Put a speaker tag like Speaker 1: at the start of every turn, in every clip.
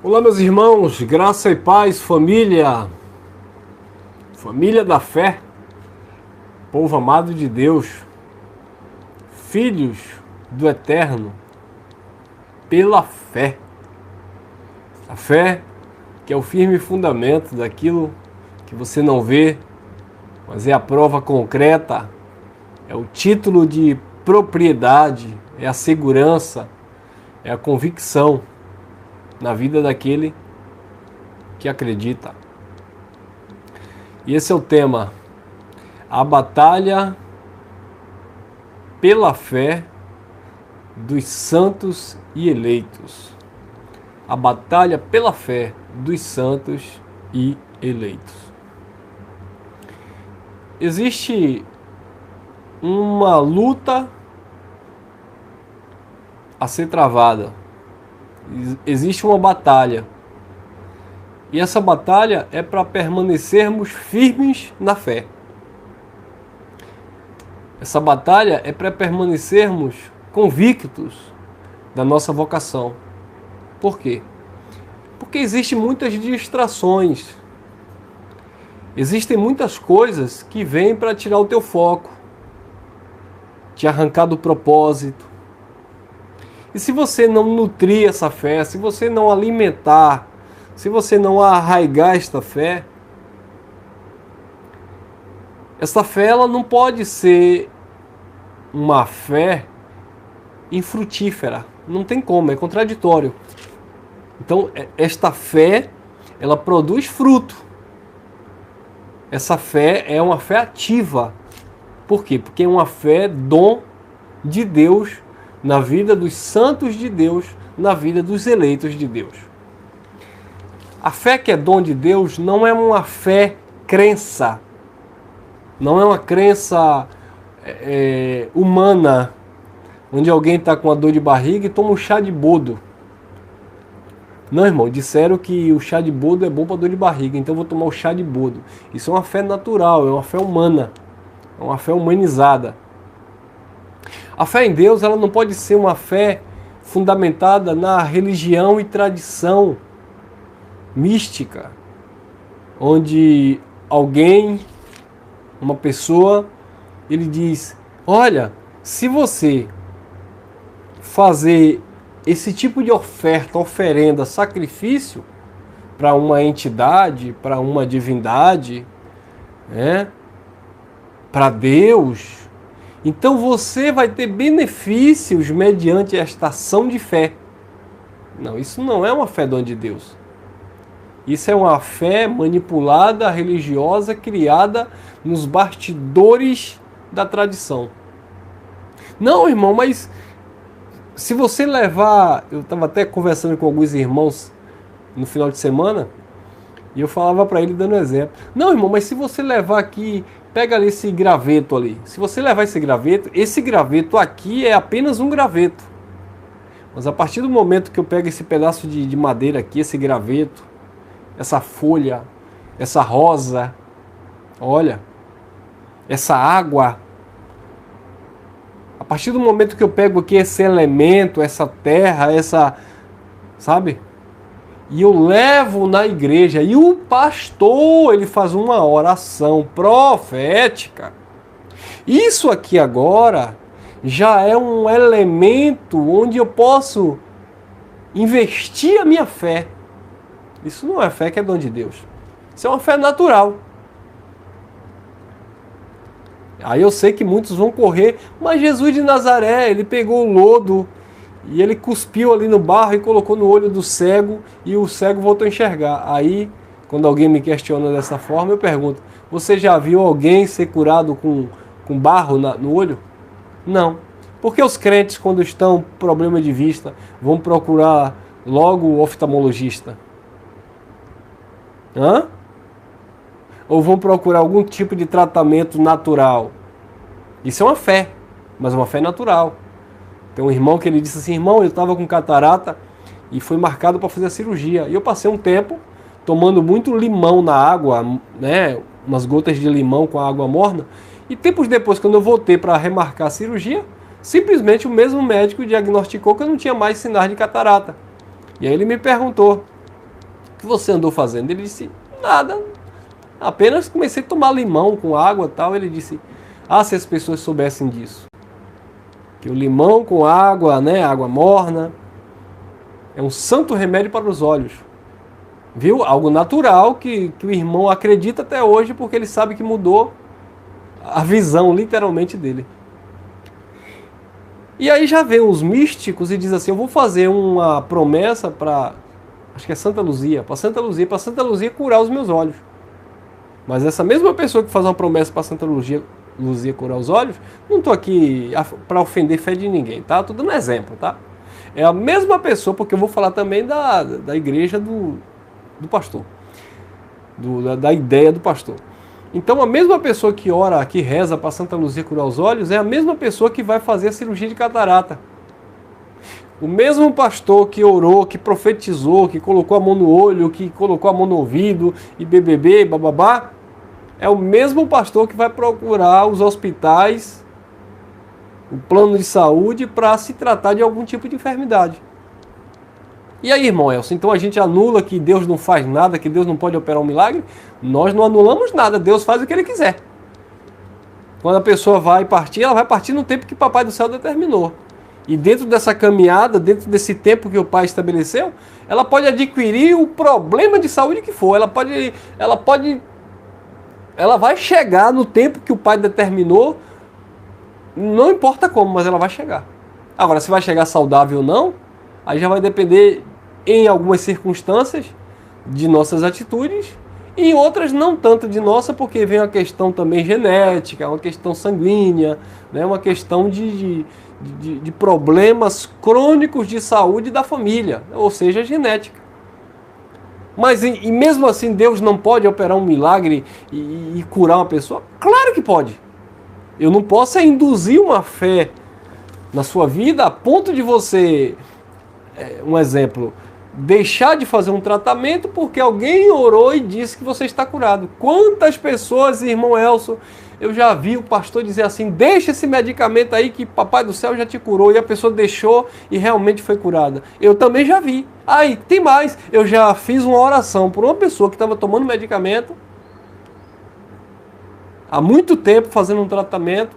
Speaker 1: Olá, meus irmãos, graça e paz, família da fé, povo amado de Deus, filhos do Eterno, pela fé. A fé que é o firme fundamento daquilo que você não vê, mas é a prova concreta, é o título de propriedade, é a segurança, é a convicção na vida daquele que acredita. E esse é o tema, a batalha pela fé dos santos e eleitos. A batalha pela fé dos santos e eleitos. Existe uma luta a ser travada. Existe uma batalha. E essa batalha é para permanecermos firmes na fé. Essa batalha é para permanecermos convictos da nossa vocação. Por quê? Porque existem muitas distrações. Existem muitas coisas que vêm para tirar o teu foco, te arrancar do propósito. E se você não nutrir essa fé, se você não alimentar, se você não arraigar esta fé, essa fé ela não pode ser uma fé infrutífera. Não tem como, é contraditório. Então, esta fé, ela produz fruto. Essa fé é uma fé ativa. Por quê? Porque é uma fé dom de Deus na vida dos santos de Deus, na vida dos eleitos de Deus. A fé que é dom de Deus não é uma fé crença, não é uma crença humana, onde alguém está com uma dor de barriga e toma um chá de boldo. Não, irmão, disseram que o chá de boldo é bom para dor de barriga, então eu vou tomar o chá de boldo. Isso é uma fé natural, é uma fé humana, é uma fé humanizada. A fé em Deus ela não pode ser uma fé fundamentada na religião e tradição mística, onde alguém, uma pessoa, ele diz, olha, se você fazer esse tipo de oferta, oferenda, sacrifício para uma entidade, para uma divindade, para Deus, então você vai ter benefícios mediante esta ação de fé. Não, isso não é uma fé dom de Deus. Isso é uma fé manipulada, religiosa, criada nos bastidores da tradição. Não, irmão, mas se você levar... Eu estava até conversando com alguns irmãos no final de semana e eu falava para ele dando exemplo. Não, irmão, mas se você levar aqui... Pega ali esse graveto ali. Se você levar esse graveto aqui é apenas um graveto. Mas a partir do momento que eu pego esse pedaço de madeira aqui, esse graveto, essa folha, essa rosa, olha, essa água, a partir do momento que eu pego aqui esse elemento, essa terra, sabe? E eu levo na igreja, e o pastor, ele faz uma oração profética. Isso aqui agora já é um elemento onde eu posso investir a minha fé. Isso não é fé que é dom de Deus. Isso é uma fé natural. Aí eu sei que muitos vão correr, mas Jesus de Nazaré, ele pegou o lodo e ele cuspiu ali no barro e colocou no olho do cego e o cego voltou a enxergar. Aí, quando alguém me questiona dessa forma, eu pergunto, você já viu alguém ser curado com barro no olho? Não. Porque os crentes, quando estão com problema de vista, vão procurar logo o oftalmologista? Ou vão procurar algum tipo de tratamento natural? Isso é uma fé, mas uma fé natural. Tem um irmão que ele disse assim, irmão, eu estava com catarata e foi marcado para fazer a cirurgia. E eu passei um tempo tomando muito limão na água, umas gotas de limão com a água morna. E tempos depois, quando eu voltei para remarcar a cirurgia, simplesmente o mesmo médico diagnosticou que eu não tinha mais sinais de catarata. E aí ele me perguntou, O que você andou fazendo? Ele disse, nada, apenas comecei a tomar limão com água e tal. Ele disse, se as pessoas soubessem disso. Que o limão com água, né, água morna, é um santo remédio para os olhos. Viu? Algo natural que o irmão acredita até hoje, porque ele sabe que mudou a visão, literalmente, dele. E aí já vem os místicos e diz assim, eu vou fazer uma promessa para, acho que é Santa Luzia, para Santa Luzia curar os meus olhos. Mas essa mesma pessoa que faz uma promessa para Santa Luzia curar os olhos, não estou aqui para ofender fé de ninguém, tá? Estou dando exemplo, tá? É a mesma pessoa, porque eu vou falar também da igreja do pastor, da ideia do pastor. Então a mesma pessoa que ora, que reza para Santa Luzia curar os olhos, é a mesma pessoa que vai fazer a cirurgia de catarata. O mesmo pastor que orou, que profetizou, que colocou a mão no olho, que colocou a mão no ouvido, e BBB, bababá, é o mesmo pastor que vai procurar os hospitais, o plano de saúde, para se tratar de algum tipo de enfermidade. E aí, irmão Elcio, então a gente anula que Deus não faz nada, que Deus não pode operar um milagre? Nós não anulamos nada, Deus faz o que Ele quiser. Quando a pessoa vai partir, ela vai partir no tempo que o Papai do Céu determinou. E dentro dessa caminhada, dentro desse tempo que o Pai estabeleceu, ela pode adquirir o problema de saúde que for. Ela vai chegar no tempo que o Pai determinou, não importa como, mas ela vai chegar. Agora, se vai chegar saudável ou não, aí já vai depender, em algumas circunstâncias, de nossas atitudes, e em outras não tanto de nossa, porque vem uma questão também genética, uma questão sanguínea, né, uma questão de problemas crônicos de saúde da família, ou seja, genética. Mas e mesmo assim Deus não pode operar um milagre e curar uma pessoa? Claro que pode. Eu não posso induzir uma fé na sua vida a ponto de você, um exemplo, deixar de fazer um tratamento porque alguém orou e disse que você está curado. Quantas pessoas, irmão Elcio, eu já vi o pastor dizer assim, deixa esse medicamento aí que Papai do Céu já te curou, e a pessoa deixou e realmente foi curada. Eu também já vi. Aí, tem mais, eu já fiz uma oração por uma pessoa que estava tomando medicamento há muito tempo, fazendo um tratamento,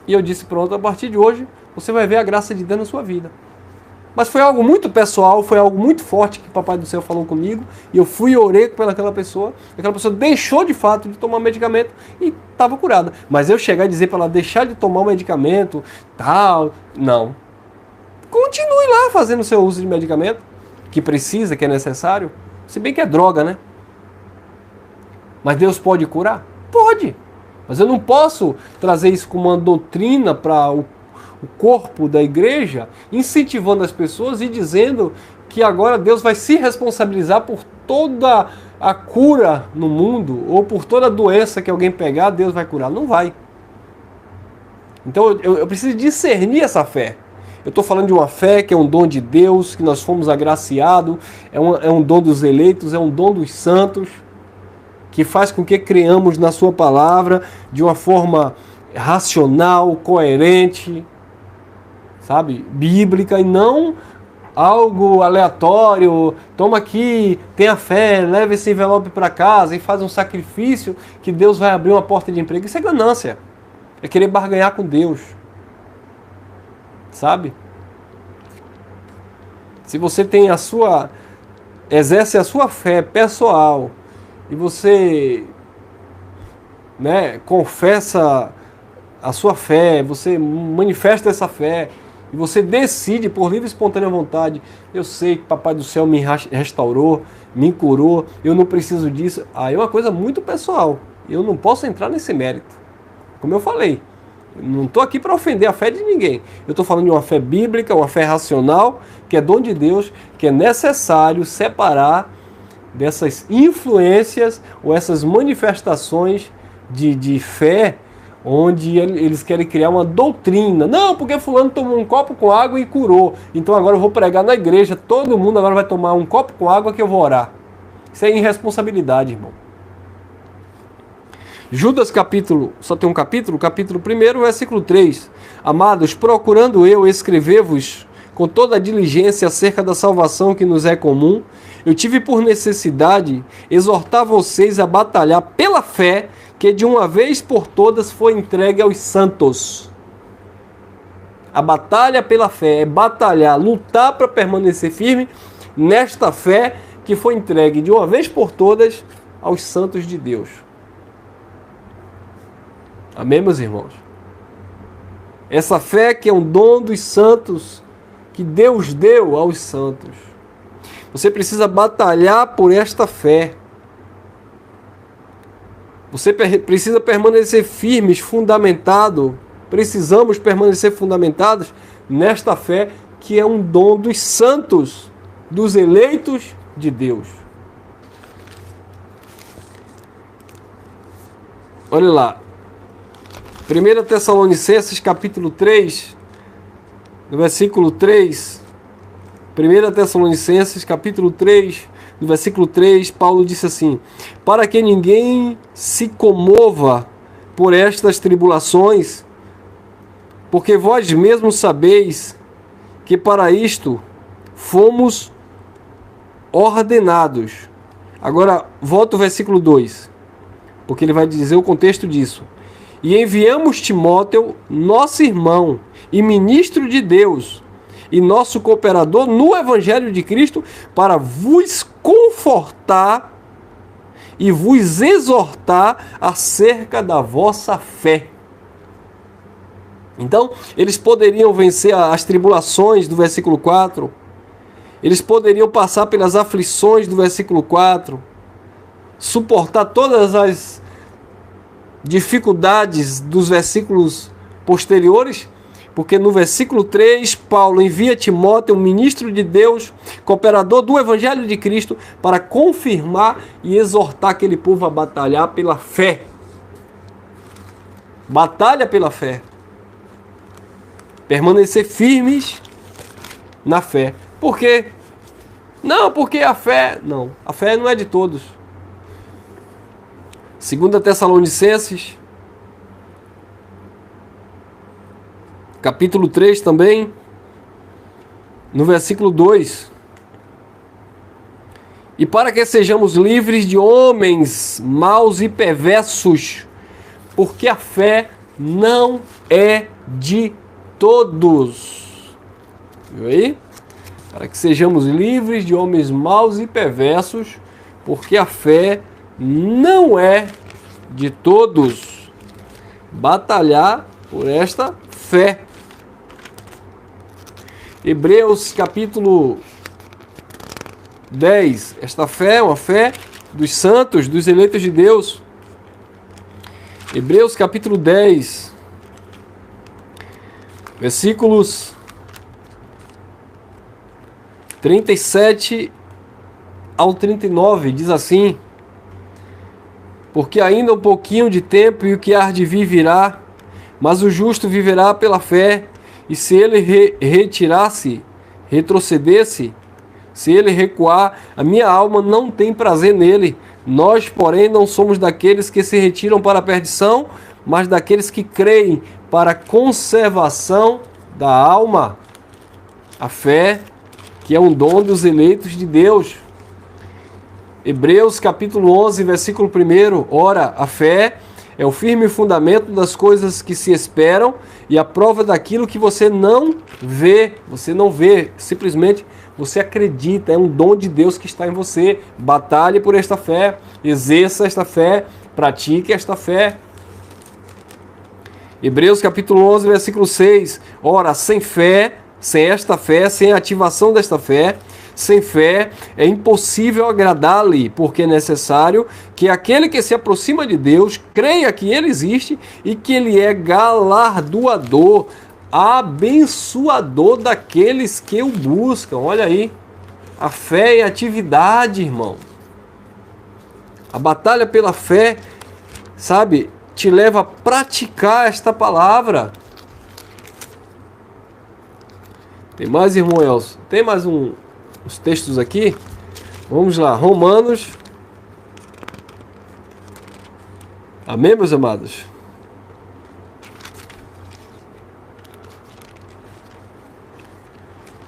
Speaker 1: e eu disse, pronto, a partir de hoje você vai ver a graça de Deus na sua vida. Mas foi algo muito pessoal, foi algo muito forte que o Papai do Céu falou comigo, e eu fui e orei pelaquela pessoa, aquela pessoa deixou de fato de tomar medicamento e estava curada. Mas eu chegar e dizer para ela deixar de tomar o medicamento, tal, não. Continue lá fazendo o seu uso de medicamento, que precisa, que é necessário, se bem que é droga, né? Mas Deus pode curar? Pode. Mas eu não posso trazer isso como uma doutrina para o corpo da igreja, incentivando as pessoas e dizendo que agora Deus vai se responsabilizar por toda a cura no mundo, ou por toda doença que alguém pegar, Deus vai curar. Não vai. Então eu preciso discernir essa fé. Eu estou falando de uma fé que é um dom de Deus, que nós fomos agraciados, é um dom dos eleitos, é um dom dos santos, que faz com que creamos na sua palavra de uma forma racional, coerente, sabe, bíblica, e não algo aleatório. Toma aqui, tenha fé, leva esse envelope para casa e faz um sacrifício que Deus vai abrir uma porta de emprego. Isso é ganância, é querer barganhar com Deus, sabe? Se você tem exerce a sua fé pessoal e você, né, confessa a sua fé, você manifesta essa fé, e você decide por livre e espontânea vontade, eu sei que Papai do Céu me restaurou, me curou, eu não preciso disso. Aí é uma coisa muito pessoal, eu não posso entrar nesse mérito. Como eu falei, eu não estou aqui para ofender a fé de ninguém. Eu estou falando de uma fé bíblica, uma fé racional, que é dom de Deus, que é necessário separar dessas influências ou essas manifestações de fé, onde eles querem criar uma doutrina. Não, porque fulano tomou um copo com água e curou, então agora eu vou pregar na igreja, todo mundo agora vai tomar um copo com água que eu vou orar. Isso é irresponsabilidade, irmão. Judas capítulo, só tem um capítulo 1, versículo 3. Amados, procurando eu escrever-vos com toda a diligência acerca da salvação que nos é comum, eu tive por necessidade exortar vocês a batalhar pela fé que de uma vez por todas foi entregue aos santos. A batalha pela fé é batalhar, lutar para permanecer firme nesta fé que foi entregue de uma vez por todas aos santos de Deus. Amém, meus irmãos? Essa fé que é um dom dos santos, que Deus deu aos santos. Você precisa batalhar por esta fé. Você precisa permanecer firmes, fundamentado. Precisamos permanecer fundamentados nesta fé que é um dom dos santos, dos eleitos de Deus. Olha lá. 1 Tessalonicenses capítulo 3, no versículo 3. 1 Tessalonicenses capítulo 3, no versículo 3, Paulo disse assim: para que ninguém se comova por estas tribulações, porque vós mesmos sabeis que para isto fomos ordenados. Agora, volta o versículo 2, porque ele vai dizer o contexto disso. E enviamos Timóteo, nosso irmão e ministro de Deus, e nosso cooperador no Evangelho de Cristo, para vos confortar e vos exortar acerca da vossa fé. Então, eles poderiam vencer as tribulações do versículo 4, eles poderiam passar pelas aflições do versículo 4, suportar todas as dificuldades dos versículos posteriores, porque no versículo 3, Paulo envia Timóteo, um ministro de Deus, cooperador do Evangelho de Cristo, para confirmar e exortar aquele povo a batalhar pela fé. Batalha pela fé. Permanecer firmes na fé. Por quê? Não, porque a fé... Não, a fé não é de todos. 2 Tessalonicenses, capítulo 3 também, no versículo 2. E para que sejamos livres de homens maus e perversos, porque a fé não é de todos. Viu aí? Para que sejamos livres de homens maus e perversos, porque a fé não é de todos. Batalhar por esta fé. Hebreus capítulo 10. Esta fé é uma fé dos santos, dos eleitos de Deus. Hebreus capítulo 10. Versículos 37 ao 39, diz assim: porque ainda um pouquinho de tempo e o que há de vir virá, mas o justo viverá pela fé, e se ele retrocedesse, se ele recuar, a minha alma não tem prazer nele. Nós, porém, não somos daqueles que se retiram para a perdição, mas daqueles que creem para a conservação da alma. A fé, que é um dom dos eleitos de Deus. Hebreus capítulo 11, versículo 1. Ora, a fé é o firme fundamento das coisas que se esperam e a prova daquilo que você não vê. Você não vê, simplesmente você acredita. É um dom de Deus que está em você. Batalhe por esta fé, exerça esta fé, pratique esta fé. Hebreus capítulo 11, versículo 6. Ora, sem fé, sem esta fé, sem a ativação desta fé, sem fé é impossível agradar-lhe, porque é necessário que aquele que se aproxima de Deus creia que Ele existe e que Ele é galardoador, abençoador daqueles que o buscam. Olha aí, a fé é atividade, irmão. A batalha pela fé, sabe, te leva a praticar esta palavra. Tem mais, irmão Elcio? Tem mais uns textos aqui? Vamos lá, Romanos. Amém, meus amados?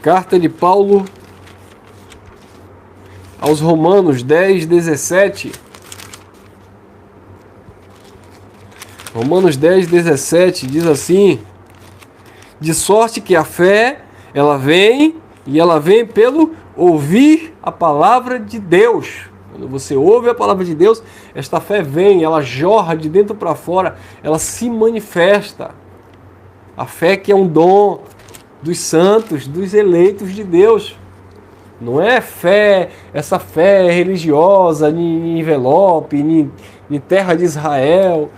Speaker 1: Carta de Paulo aos Romanos 10, 17. Romanos 10, 17 diz assim: de sorte que a fé, ela vem pelo ouvir a palavra de Deus. Quando você ouve a palavra de Deus, esta fé vem, ela jorra de dentro para fora, ela se manifesta. A fé que é um dom dos santos, dos eleitos de Deus. Não é fé, essa fé religiosa, em envelope, em terra de Israel,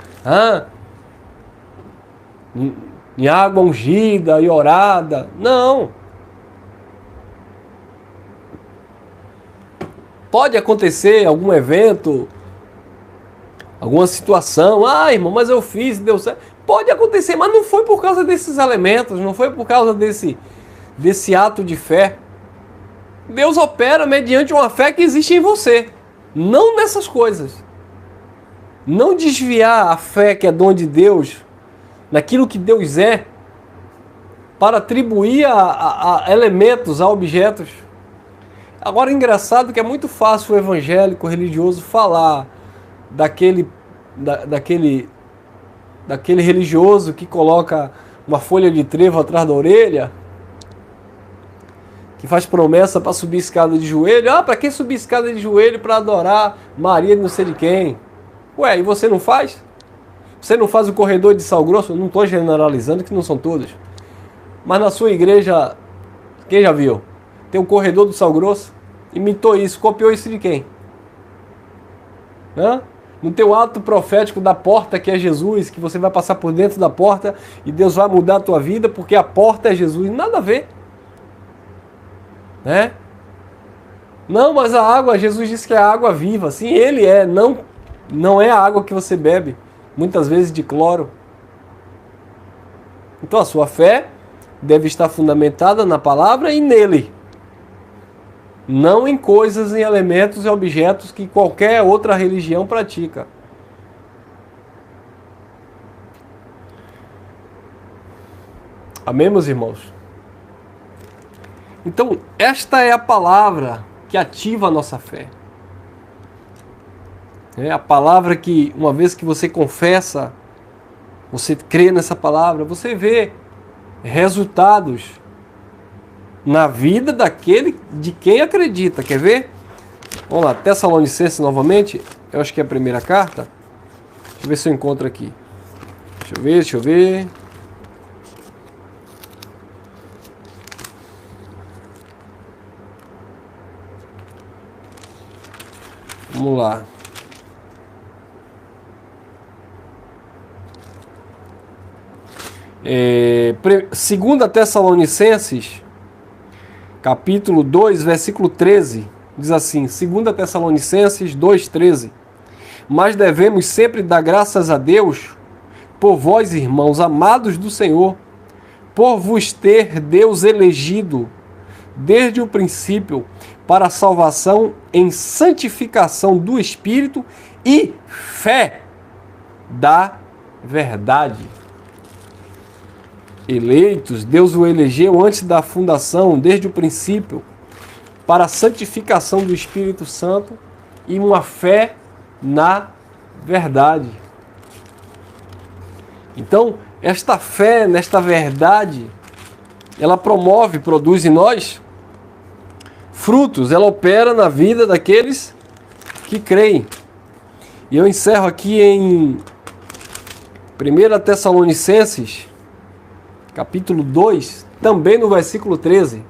Speaker 1: em água ungida e orada. Não. Pode acontecer algum evento, alguma situação. Irmão, mas eu fiz, deu certo. Pode acontecer, mas não foi por causa desses elementos, não foi por causa desse ato de fé. Deus opera mediante uma fé que existe em você, não nessas coisas. Não desviar a fé que é dom de Deus, naquilo que Deus é, para atribuir a elementos, a objetos. Agora, engraçado que é muito fácil o evangélico, o religioso, falar daquele religioso que coloca uma folha de trevo atrás da orelha, que faz promessa para subir escada de joelho. Para que subir escada de joelho? Para adorar Maria de não sei de quem. Ué, e você não faz? Você não faz o corredor de Sal Grosso? Não estou generalizando, que não são todos. Mas na sua igreja, quem já viu? Tem um corredor do Sal Grosso? Imitou isso, copiou isso de quem? No teu ato profético da porta, que é Jesus, que você vai passar por dentro da porta e Deus vai mudar a tua vida porque a porta é Jesus. Nada a ver. Né? Não, mas a água, Jesus disse que é a água viva. Sim, ele é. Não é a água que você bebe, muitas vezes de cloro. Então a sua fé deve estar fundamentada na palavra e nele. Não em coisas, em elementos e objetos que qualquer outra religião pratica. Amém, meus irmãos? Então, esta é a palavra que ativa a nossa fé. É a palavra que, uma vez que você confessa, você crê nessa palavra, você vê resultados na vida daquele de quem acredita. Quer ver? Vamos lá, Tessalonicenses novamente. Eu acho que é a primeira carta. Deixa eu ver se eu encontro aqui. Deixa eu ver. Vamos lá. Segunda Tessalonicenses, capítulo 2, versículo 13, diz assim, 2 Tessalonicenses 2,13: mas devemos sempre dar graças a Deus por vós, irmãos amados do Senhor, por vos ter Deus elegido desde o princípio para a salvação em santificação do Espírito e fé da verdade. Eleitos, Deus o elegeu antes da fundação, desde o princípio, para a santificação do Espírito Santo e uma fé na verdade. Então, esta fé nesta verdade, ela produz em nós frutos, ela opera na vida daqueles que creem. E eu encerro aqui em 1 Tessalonicenses, capítulo 2, também no versículo 13,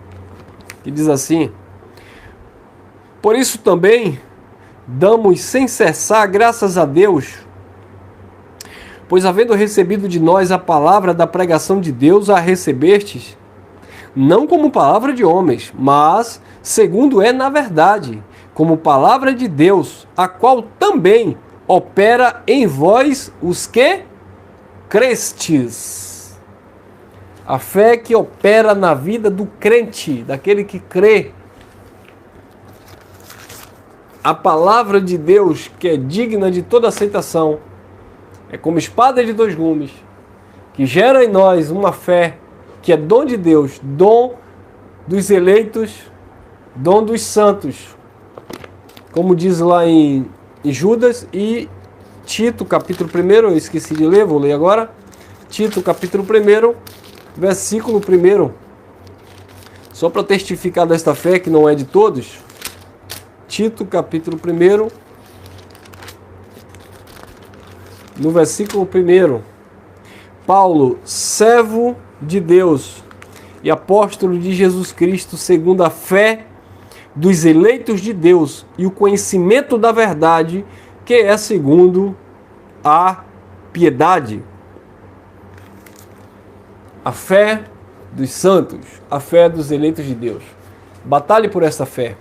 Speaker 1: que diz assim: por isso também damos sem cessar graças a Deus, pois havendo recebido de nós a palavra da pregação de Deus, a recebestes, não como palavra de homens, mas segundo é na verdade, como palavra de Deus, a qual também opera em vós os que crestes. A fé que opera na vida do crente, daquele que crê. A palavra de Deus, que é digna de toda aceitação, é como espada de dois gumes, que gera em nós uma fé que é dom de Deus, dom dos eleitos, dom dos santos. como diz lá em Judas, e Tito, capítulo 1, eu esqueci de ler, vou ler agora. Tito, capítulo 1, versículo 1. Só para testificar desta fé que não é de todos. Tito, capítulo 1, no versículo 1. Paulo, servo de Deus e apóstolo de Jesus Cristo, segundo a fé dos eleitos de Deus e o conhecimento da verdade, que é segundo a piedade. A fé dos santos, a fé dos eleitos de Deus. Batalhe por esta fé.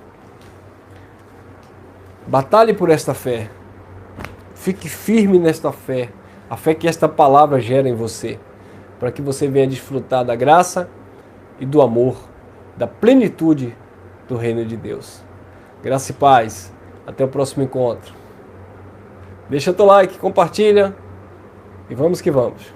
Speaker 1: Batalhe por esta fé. Fique firme nesta fé. A fé que esta palavra gera em você. Para que você venha desfrutar da graça e do amor, da plenitude do reino de Deus. Graça e paz. Até o próximo encontro. Deixa teu like, compartilha e vamos que vamos.